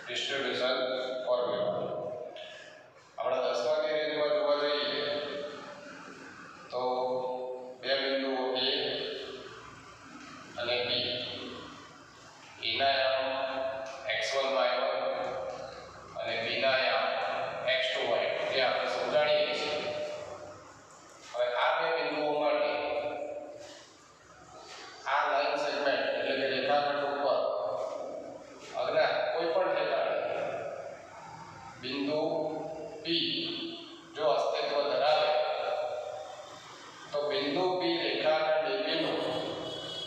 Distribution formula આપણા 10મા રેન્જમાં જોવા જઈએ તો બે બિંદુઓ A અને B એના યામ x1 y1 અને B ના યામ x2 y2 જે આપણે સમજાણીએ છીએ। હવે આ બે બિંદુઓ માટે આ લાઈન સેગમેન્ટ એટલે કે રેખાખંડ ઉપર અજ્ઞાત કોઈપણ ઠેકાણે બિંદુ P જો અસ્તિત્વ ધરાવે તો બિંદુ P રેખાખંડ AB નું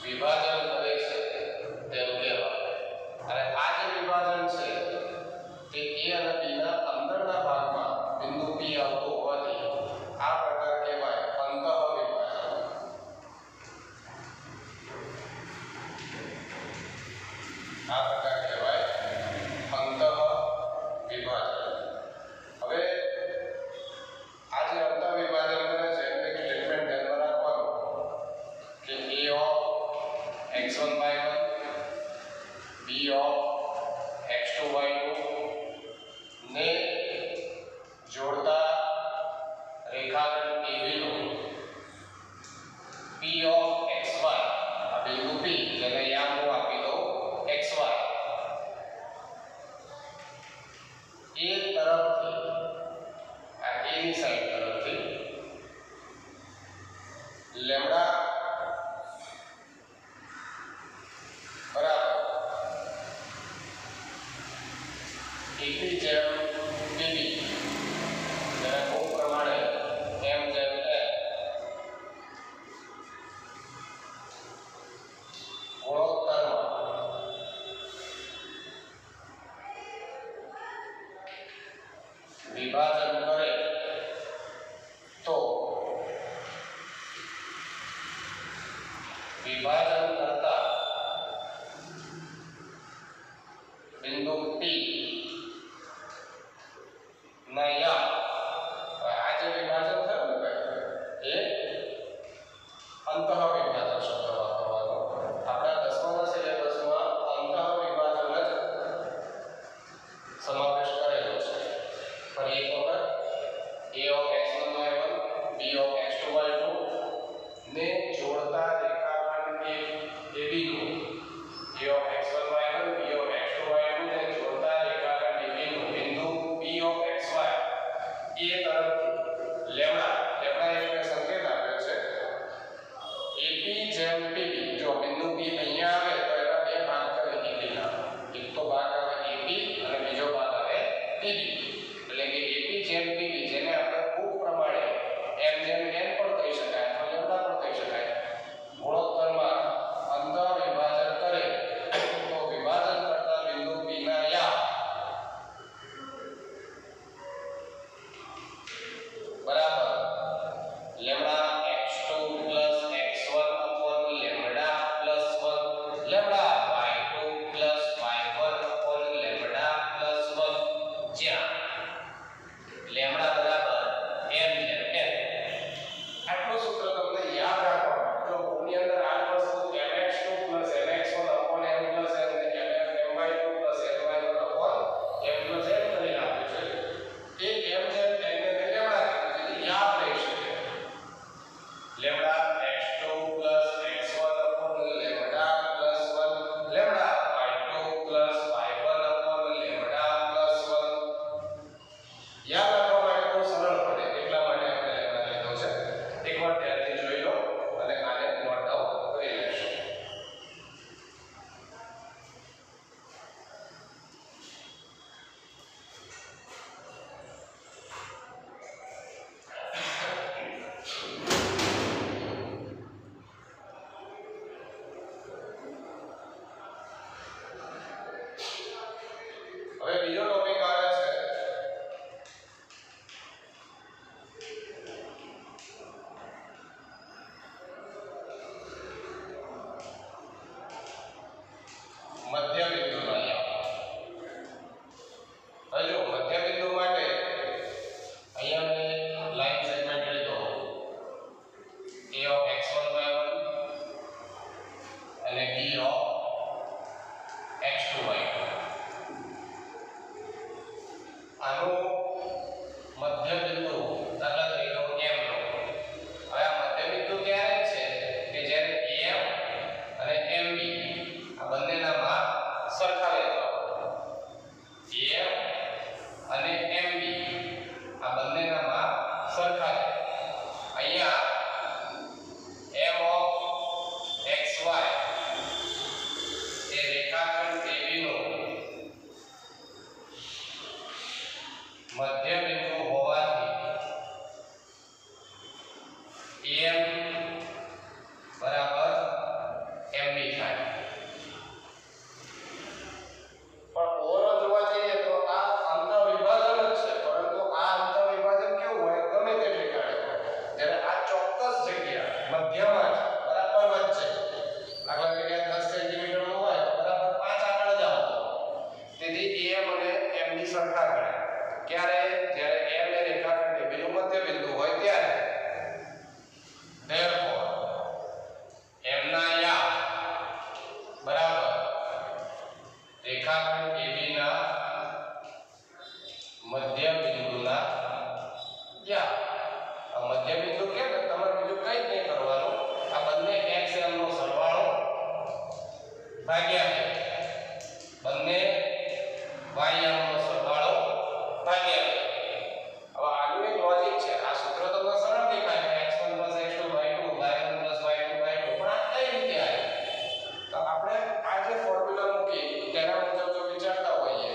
વિભાજન કરે છે તેમ કહેવાય। અને આ જે વિભાજન છે તે A અને B ના અંદરના ભાગમાં બિંદુ P આવતું હોવાથી આ પ્રકાર કહેવાય અંતઃવિભાજન। આ પ્રકાર કહેવાય અંતઃવિભાજન। હવે આ જે અંતઃવિભાજન કરે છે એનું એક સ્ટેટમેન્ટ ધ્યાનમાં રાખવાનું કે A of x1 y1 B of x2 y2 ને જોડતા રેખાખંડ AB નું P of xy આ બિંદુ P જેને યામ હું આપી દઉં xy એ તરફથી આ A ની સાઈડ તરફથી લેમ્ડા બરાબર એકની જેમ BB જેને ખૂબ પ્રમાણે m જેમ n ગુણોત્તરમાં વિભાજન કરે તો વિભાજન કરતા બિંદુ P ના યામ આ જે વિભાજન થયું ને એ અંતઃવિભાજન શબ્દ વાપરવાનો। આપણા 10મા સિલેબસમાં અંતઃવિભાજન જ સમાવેશ કરેલો છે। ફરી એક વખત A of x1 y1 B of x2 y2 ને જોડતા રેખાખંડ AB નું A of x1 y1 B of x2 y2 ને જોડતા રેખાખંડ AB ના મધ્ય બિંદુના યા મધ્ય બિંદુ કેમ તમારે બીજું કંઈ જ નહીં કરવાનું આ બંને x m નો સરવાળો ભાગ્યા બંને y m નો સરવાળો ભાગ્યા હવે આનું એક લોજિક છે આ સૂત્ર તમને સરળ દેખાય x1 x2 y2 y1 y2 y2 પણ આ કઈ રીતે આવે તો આપણે આ જે ફોર્મ્યુલા મૂકી તેના મુજબ જો વિચારતા હોઈએ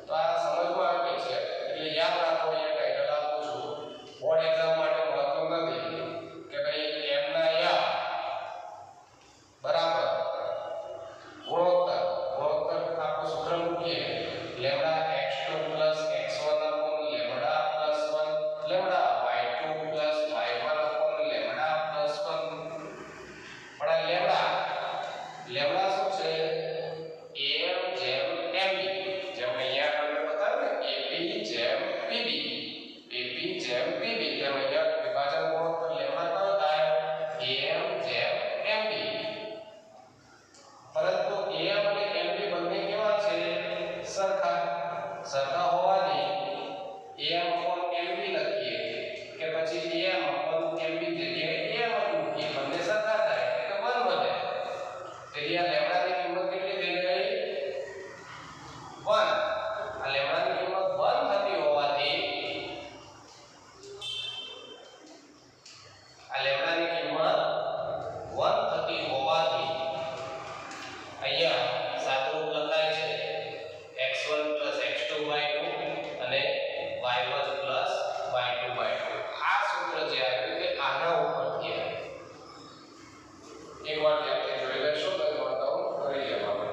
તો આ સમજમાં આવે છે એટલે યાદ રાખો એ ટાઇટલ આપું છું બોર્ડ એક્ઝામ માટે મહત્વનું નથી કે ભાઈ m ના યા બરાબર ગુણોત્તર આપણું સૂત્ર મૂકીએ lambda x2 x1 lambda 1 lambda y2 y1 lambda 1 પણ આ લેમ્ડા શું છે am જેમ mb જેમ અહીંયા તમને બતાવ્યું ને ap જેમ pb ap જેમ pb તેમ અહીંયા વિભાજન ગુણોત્તર લેમ્ડા કયો થાય am જેમ mb પરંતુ am અને mb બંને કેવા છે સરખા હોવાથી am mb લખીએ કે પછી am mb જગ્યાએ am મૂકીએ બંને સરખા થાય એટલે 1 બને તેથી આ લેમ્ડાની કિંમત કેટલી થઈ ગઈ 1 આ લેમ્ડાની કિંમત 1 થતી હોવાથી અહીંયા સાદુરૂપ લખાય છે x1 x2 y2 અને y1 y2 y2 આ સૂત્ર જે આવ્યું તે આના ઉપરથી આવ્યું એકવાર ધ્યાનથી જોઈ લેશો તો વાર્તાઓ કરી લેવામાં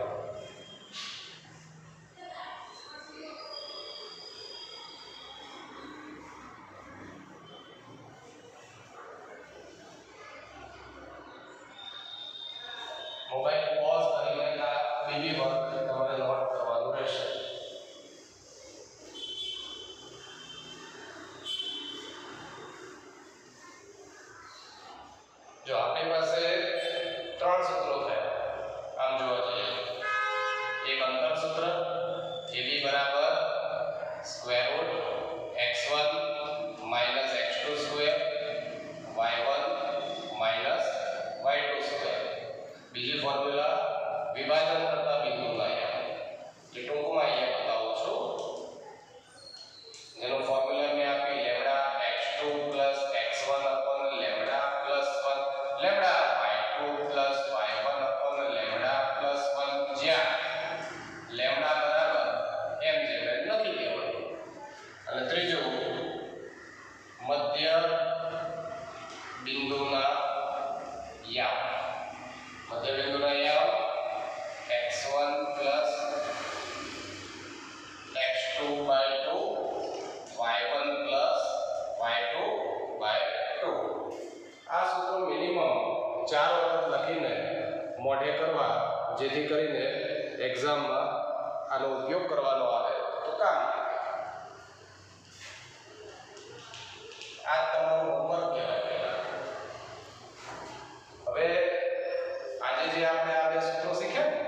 મોબાઈલ પોઝ કરીને આ બીજી વર્ક તમારે નોટ કરવાનું રહેશે જો આપણી પાસે ત્રણ સૂત્રો થયા આમ જોવા જઈએ એક અંતર સૂત્ર AB બરાબર square root x1 x2 square y1 y2 square બીજી ફોર્મ્યુલા વિભાજન કરતા બિંદુના યામ જે ટૂંકમાં અહીંયા બતાવું છું જેનો ફોર્મ્યુલા મેં આપી lambda x2 x1 lambda 1 lambda y2 y1 lambda 1 જ્યાં લેમ્ડા બરાબર m જેમ લખી દેવાનું અને ત્રીજું મધ્ય બિંદુના યામ મધ્ય બિંદુના યામ x1 x2 by 2 y1 y2 by 2 આ સૂત્રો મિનિમમ 4 વખત લખીને મોઢે કરવા જેથી કરીને એક્ઝામમાં આનો ઉપયોગ કરવાનો આવે તો કામ આ તમારું હોમવર્ક કહેવાય હવે આજે જે આપણે આ બે સૂત્રો શીખ્યા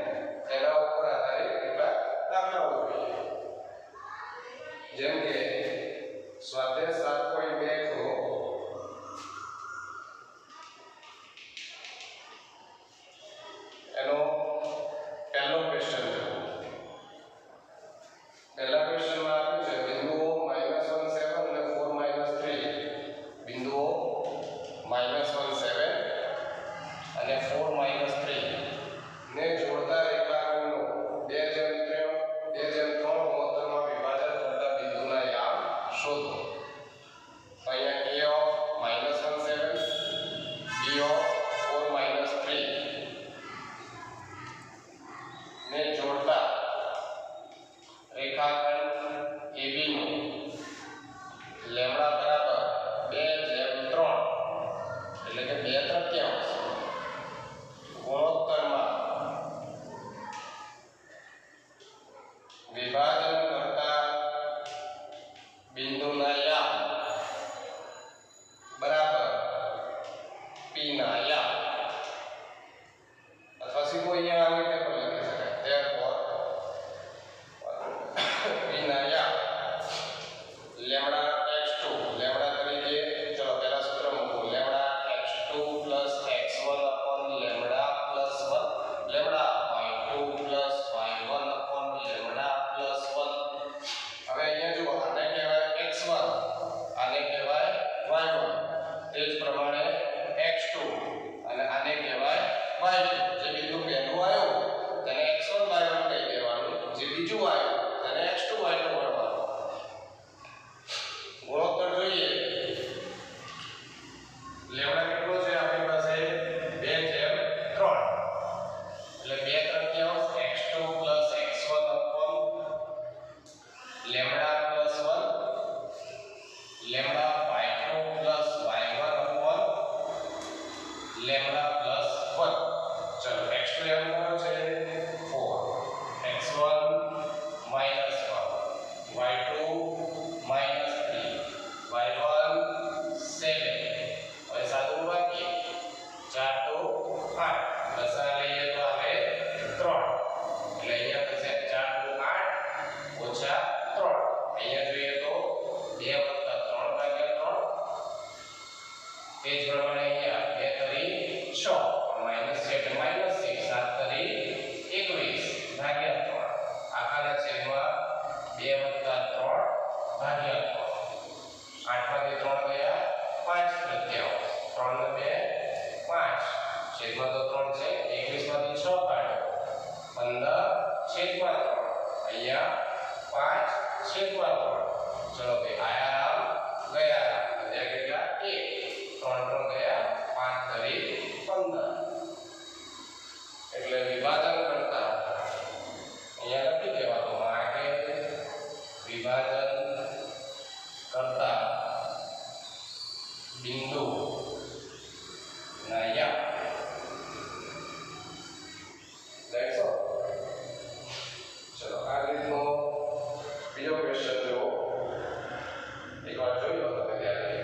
તેના ઉપર આધારિત કેટલાક દાખલાઓ જોઈએ જેમ કે સ્વાધ્યાય 7.2 નો એનો પહેલો ક્વેશ્ચન છે પહેલા ક્વેશ્ચનમાં આપ્યું છે બિંદુઓ -1 7 અને 4 3 બીજું આવ્યું અને x2 y2 મળવાનું. ગુણોત્તર જોઈએ. લેમ્ડા કેટલો છે આપણી પાસે 2/3 એટલે 2/3 x2 x1 upon lambda +1 lambda y2 y1 upon lambda +1. ચલો x2 એમ કયો છે 4, x1 -1, y2 -3, y1 7. હવે સાદું બાકી 4 તો 8 લસા લઈએ તો આવે 3 એટલે અહીંયા થશે 4 તો 8 ઓછા 3. અહીંયા જોઈએ તો 2 + 3 ભાગ્યા 3. તે જ પ્રમાણે અહીંયા 2 તરી 6 -7 -6 7 તરી 21 ભાગ્યા 3 આખાના છેદમાં 2 + 3 ભાગ્યા 3. 8 માંથી 3 ગયા 5 પ્રત્યાઓ 3 ને 2 5 છેદમાં તો 3 છે 21 માંથી 6 કાઢો 15 છેદમાં 3 અહીંયા 5 છેદમાં 3. ચલો ભાઈ આયા આમ ગયા આમ ત્યાં કેટલા 1 3 ગયા 5 તરી 15. એટલે વિભાજન કરતા અહીંયા લખી દેવાનું માટે વિભાજન કરતા બિંદુ ના યા દેખો. ચલો આ રીતનો બીજો ક્વેશ્ચન જો એકવાર જોઈ લો તમે ત્યારે.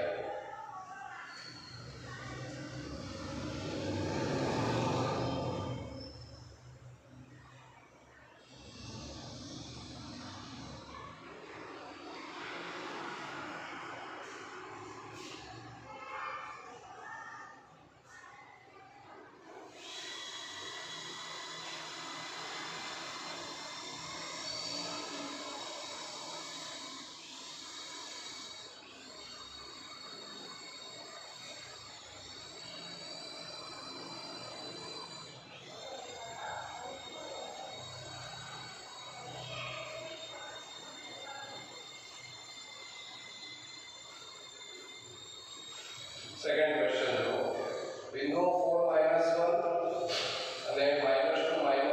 સેકન્ડ ક્વેશ્ચન જો બિંદુ 4 -1 અને -2 -3.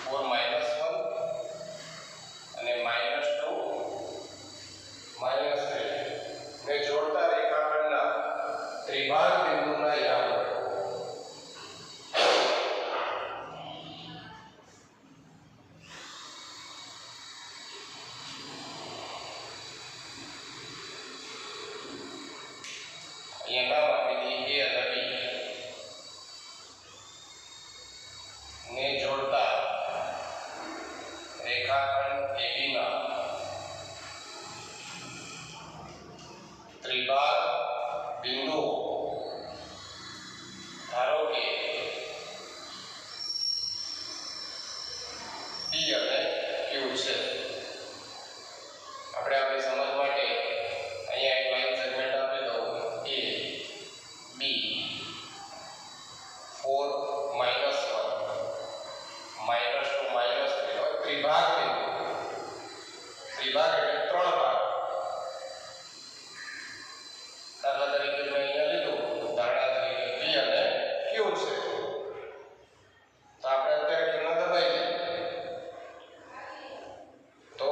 4 -1 અને -2 -3 ને જોડતા રેખાખંડના ત્રિભાગ બિંદુના યામ. અહીંયા નામ આપી દઈએ A અને B ને જોડતા રેખાખંડ AB ના ત્રિભાગ બિંદુઓ ધારો કે P અને Q છે. આપણે આપણી સમજ માટે અહીંયા એક લાઈન સેગમેન્ટ આપી દઉં A B 4 -1 -2 -3 ત્રિભાગ બિંદુ. ત્રિભાગ એટલે 3 ભાગ. દાખલા તરીકે મેં અહીંયા લીધું ધારણા તરીકે P અને Q છે તો આપણે અત્યારે Q ના દબાઈ દઈએ તો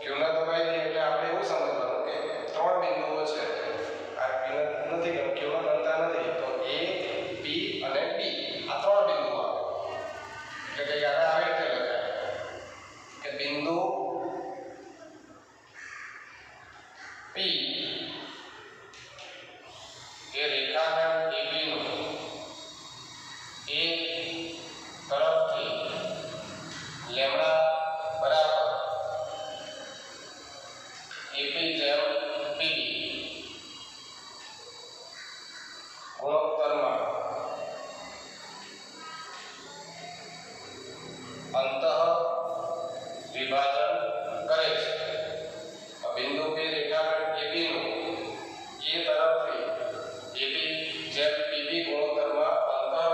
Q ના દબાઈ દઈએ એટલે આપણે એવું સમજવાનું કે 3 બિંદુઓ છે. આ P નથી કે Q ના બનતા નથી તો A P અને B આ 3 બિંદુઓ આવે એટલે કે યાદ આવે તે લખાય કે બિંદુ P એ રેખાખંડ AB નું એક તરફથી લેમ્ડા બરાબર AP જેમ PB ગુણોત્તરમાં અંતઃ વિભાજન કરે છે. બિંદુ P રેખાખંડ AB નું A તરફથી AB જેમ PB ગુણોત્તરમાં અંતઃ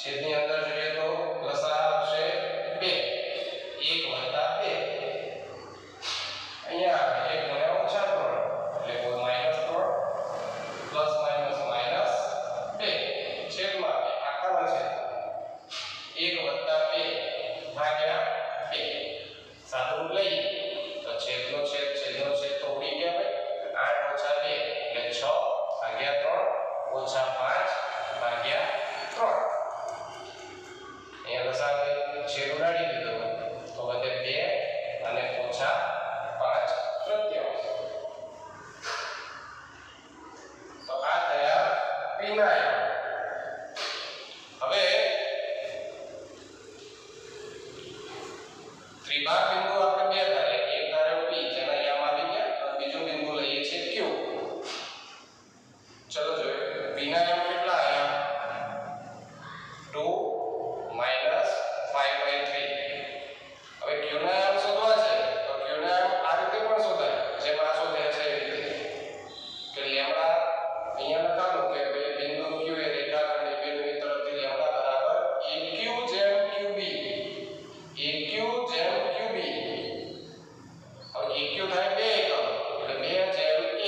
છેદની અંદર જોઈએ તો લસા આવશે 2 1 વત્તા 2 અહીંયા 1 ગુણ્યા ઓછા 3 એટલે કોઈ માઈનસ 3 પ્લસ માઈનસ માઈનસ 2 છેદમાં 2 આખામાં છે 1 વત્તા 2 ભાગ્યા 2 સાદું લઈએ તો છેદનો છેદ તો ઉડી ગયા ભાઈ 8 ઓછા 2 એટલે 6 ભાગ્યા 3 ઓછા 5 ભાગ્યા 3 અહીંયા લસાઅ છેદ ઉડાડી દીધો તો વધે 2 અને ઓછા 5 પ્રત્યાંશ તો આ થયા પીના યામ હવે ત્રિભાગ બિંદુ આપણે બે ધારે એક ધારે P જેના યામ આવી ગયા અને બીજું બિંદુ લઈએ છે Q ચલો જોઈએ P ના યામ કેટલા આયા 2 5/3 હવે Q ના યામ શોધવા છે તો Q ના યામ આ રીતે પણ શોધાય જેમ આ શોધ્યા છે એ રીતે કે લેમ્બડા અહીંયા લખાવું કે ભાઈ બિંદુ Q એ રેખાખંડ AB નું એ તરફથી લેમ્બડા બરાબર AQ જેમ QB AQ જેમ QB હવે AQ થાય 2 એકમ એટલે 2 જેમ 1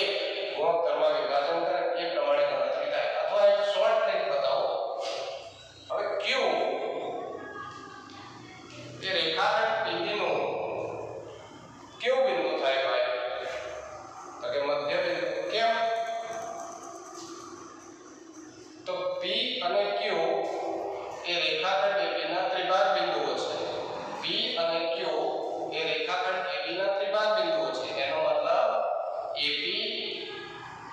ગુણોત્તરમાં વિભાજન કરે એ પ્રમાણે ગણતરી થાય અથવા એક શોર્ટ ટ્રિક બતાવો હવે Q એ રેખાખંડ AB નું કેવું બિંદુ થાય ભાઈ તો કે મધ્ય બિંદુ કેમ તો P અને Q એ રેખાખંડ AB ના ત્રિભાગ બિંદુઓ છે P અને Q એ રેખાખંડ AB ના ત્રિભાગ બિંદુઓ છે એનો મતલબ AP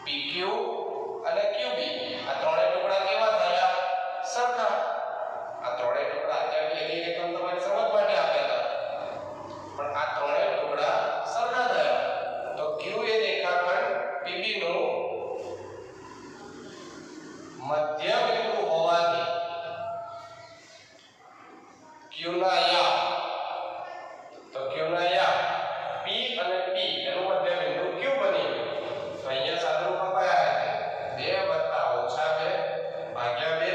PQ અને QB આ ત્રણેય ટુકડા કેવા થયા સરખા આ ત્રણેય ટુકડા અત્યારે એક એકમ તમારી સમજ માટે આપ્યા હતા પણ આ ત્રણેય ટુકડા સરખા થયા તો Q એ રેખાખંડ PB નું મધ્ય બિંદુ હોવાથી Q ના યામ તો Q ના યામ P અને P એનું મધ્ય બિંદુ Q બની ગયું તો અહીંયા સાદુરૂપ અપાયા છે 2 વત્તા ઓછા 2 ભાગ્યા 2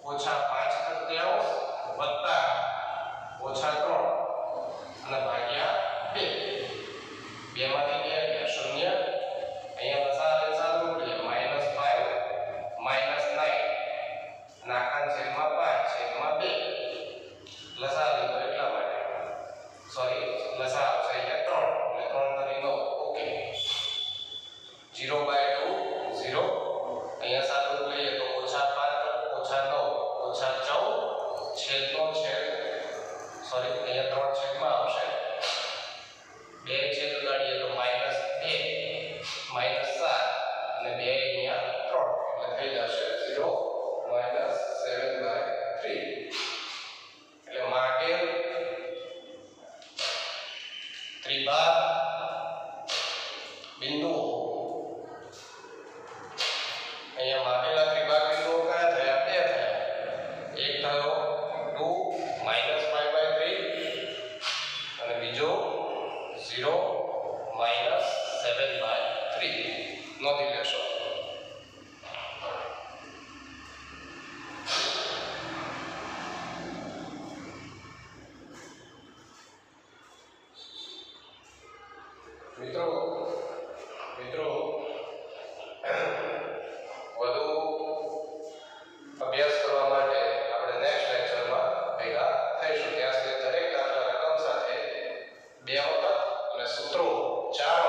ઓછા 5 પ્રત્યાંશ વત્તા ઓછા 3 અને ભાગ્યા 2 2 માંથી 2 ગયા 0 અહીંયા લસાઅ સાદુરૂપ લે -5 -9 નાખાન છેદમાં 5 છેદમાં 2 લસાઅ લીધો એટલા માટે સોરી લસાઅ આવશે અહીંયા 3 એટલે 3 તરી 9 ઓકે 0/2 0 અહીંયા સાદુરૂપ લઈએ તો ઓછા 5 ઓછા 9 ઓછા 14 છેદનો છેદ સોરી અહીંયા 3 છેદમાં આવશે 2 છેદ ઉડાડીએ તો -2 -7 અને 2 અહીંયા 3 એટલે થઈ જશે 0 -7/3 એટલે માગેલ ત્રિભાગ બિંદુઓ અહીંયા માગેલા ત્રિભાગ બિંદુઓ કયા થયા બે થયા એક થયો 2 -5/3 અને બીજો 0 -7/3 નોંધી લેશો મિત્રો વધુ અભ્યાસ કરવા માટે આપણે નેક્સ્ટ લેક્ચરમાં ભેગા થઈશું ત્યાં સુધી દરેક દાખલા રકમ સાથે 2 વખત અને સૂત્રો 4